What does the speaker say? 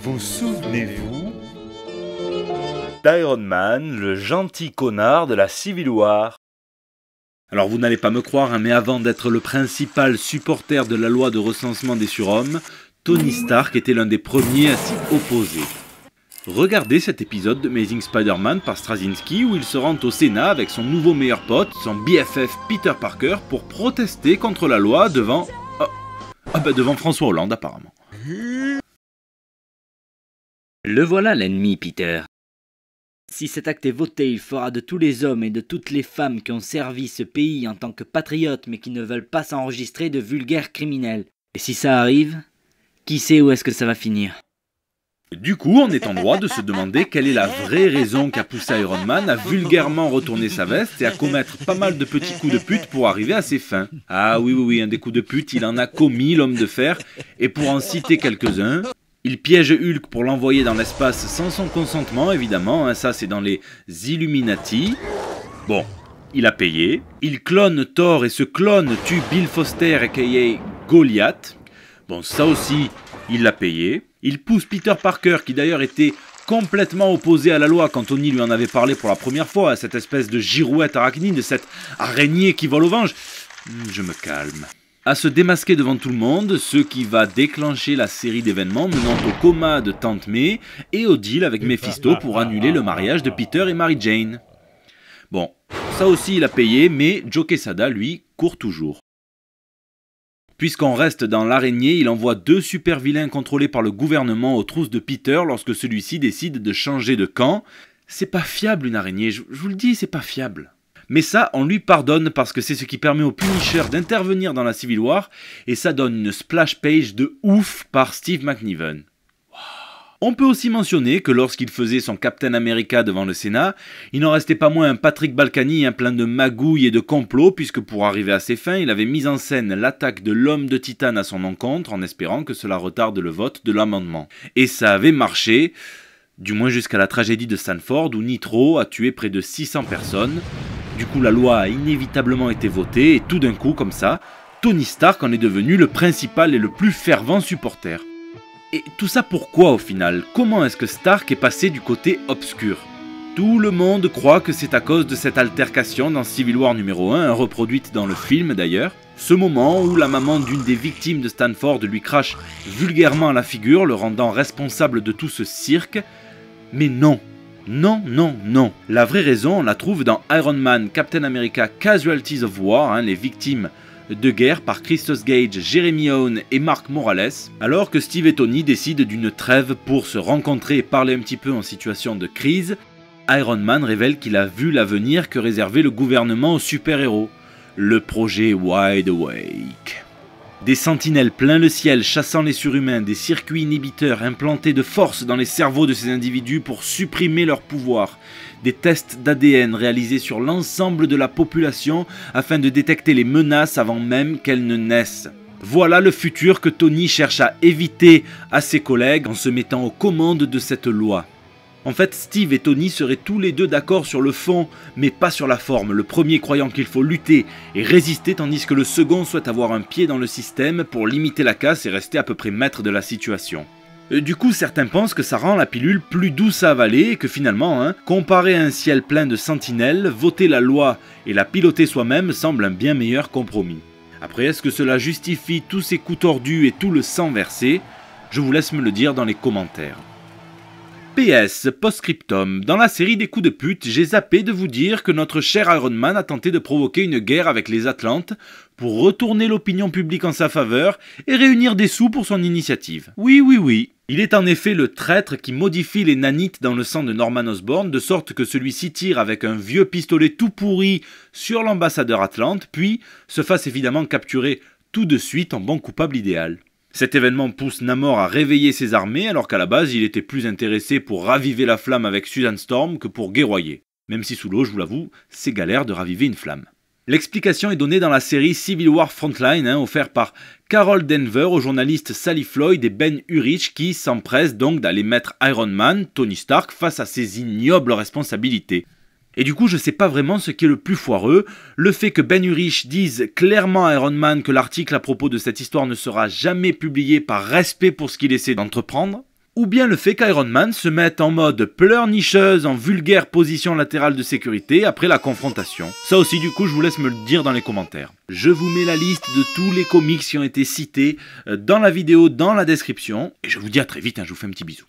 Vous souvenez-vous d'Iron Man, le gentil connard de la Civil War? Alors vous n'allez pas me croire, hein, mais avant d'être le principal supporter de la loi de recensement des surhommes, Tony Stark était l'un des premiers à s'y opposer. Regardez cet épisode de Amazing Spider-Man par Straczynski où il se rend au Sénat avec son nouveau meilleur pote, son BFF Peter Parker, pour protester contre la loi devant... devant François Hollande apparemment. Le voilà l'ennemi, Peter. Si cet acte est voté, il fera de tous les hommes et de toutes les femmes qui ont servi ce pays en tant que patriotes mais qui ne veulent pas s'enregistrer de vulgaires criminels. Et si ça arrive, qui sait où est-ce que ça va finir? Du coup, on est en droit de se demander quelle est la vraie raison qui a poussé Iron Man à vulgairement retourner sa veste et à commettre pas mal de petits coups de pute pour arriver à ses fins. Ah oui, un des coups de pute, il en a commis, l'homme de fer, et pour en citer quelques-uns... Il piège Hulk pour l'envoyer dans l'espace sans son consentement, évidemment, hein, ça c'est dans les Illuminati. Bon, il a payé. Il clone Thor et ce clone tue Bill Foster aka Goliath. Bon, ça aussi, il l'a payé. Il pousse Peter Parker, qui d'ailleurs était complètement opposé à la loi quand Tony lui en avait parlé pour la première fois, à cette espèce de girouette arachnide, cette araignée qui vole au venge. Je me calme. À se démasquer devant tout le monde, ce qui va déclencher la série d'événements menant au coma de Tante May et au deal avec Mephisto pour annuler le mariage de Peter et Mary Jane. Bon, ça aussi il a payé, mais Joe Quesada, lui, court toujours. Puisqu'on reste dans l'araignée, il envoie 2 super vilains contrôlés par le gouvernement aux trousses de Peter lorsque celui-ci décide de changer de camp. C'est pas fiable une araignée, je vous le dis, c'est pas fiable. Mais ça, on lui pardonne parce que c'est ce qui permet au Punisher d'intervenir dans la Civil War et ça donne une splash page de ouf par Steve McNiven. Wow. On peut aussi mentionner que lorsqu'il faisait son Captain America devant le Sénat, il n'en restait pas moins un Patrick Balkany plein de magouilles et de complots puisque pour arriver à ses fins, il avait mis en scène l'attaque de l'homme de Titane à son encontre en espérant que cela retarde le vote de l'amendement. Et ça avait marché, du moins jusqu'à la tragédie de Stanford où Nitro a tué près de 600 personnes. Du coup, la loi a inévitablement été votée et tout d'un coup, comme ça, Tony Stark en est devenu le principal et le plus fervent supporter. Et tout ça pourquoi au final? Comment est-ce que Stark est passé du côté obscur? Tout le monde croit que c'est à cause de cette altercation dans Civil War numéro 1, reproduite dans le film d'ailleurs. Ce moment où la maman d'une des victimes de Stanford lui crache vulgairement à la figure, le rendant responsable de tout ce cirque. Mais non! Non. La vraie raison, on la trouve dans Iron Man, Captain America, Casualties of War, les victimes de guerre par Christos Gage, Jeremy Owen et Mark Morales, alors que Steve et Tony décident d'une trêve pour se rencontrer et parler un petit peu en situation de crise. Iron Man révèle qu'il a vu l'avenir que réservait le gouvernement aux super-héros, le projet Wide Awake. Des sentinelles plein le ciel chassant les surhumains, des circuits inhibiteurs implantés de force dans les cerveaux de ces individus pour supprimer leur pouvoir, des tests d'ADN réalisés sur l'ensemble de la population afin de détecter les menaces avant même qu'elles ne naissent. Voilà le futur que Tony cherche à éviter à ses collègues en se mettant aux commandes de cette loi. En fait, Steve et Tony seraient tous les deux d'accord sur le fond, mais pas sur la forme, le premier croyant qu'il faut lutter et résister, tandis que le second souhaite avoir un pied dans le système pour limiter la casse et rester à peu près maître de la situation. Du coup, certains pensent que ça rend la pilule plus douce à avaler et que finalement, comparé à un ciel plein de sentinelles, voter la loi et la piloter soi-même semble un bien meilleur compromis. Après, est-ce que cela justifie tous ces coups tordus et tout le sang versé? Je vous laisse me le dire dans les commentaires. PS, post-scriptum, dans la série des coups de pute, j'ai zappé de vous dire que notre cher Iron Man a tenté de provoquer une guerre avec les Atlantes pour retourner l'opinion publique en sa faveur et réunir des sous pour son initiative. Oui. Il est en effet le traître qui modifie les nanites dans le sang de Norman Osborn de sorte que celui-ci tire avec un vieux pistolet tout pourri sur l'ambassadeur Atlante, puis se fasse évidemment capturer tout de suite en bon coupable idéal. Cet événement pousse Namor à réveiller ses armées alors qu'à la base il était plus intéressé pour raviver la flamme avec Susan Storm que pour guerroyer. Même si sous l'eau, je vous l'avoue, c'est galère de raviver une flamme. L'explication est donnée dans la série Civil War Frontline, offerte par Carol Denver aux journalistes Sally Floyd et Ben Urich qui s'empressent donc d'aller mettre Iron Man, Tony Stark, face à ses ignobles responsabilités. Et du coup, je sais pas vraiment ce qui est le plus foireux, le fait que Ben Urich dise clairement à Iron Man que l'article à propos de cette histoire ne sera jamais publié par respect pour ce qu'il essaie d'entreprendre, ou bien le fait qu'Iron Man se mette en mode pleurnicheuse en vulgaire position latérale de sécurité après la confrontation. Ça aussi, du coup, je vous laisse me le dire dans les commentaires. Je vous mets la liste de tous les comics qui ont été cités dans la vidéo, dans la description, et je vous dis à très vite, je vous fais un petit bisou.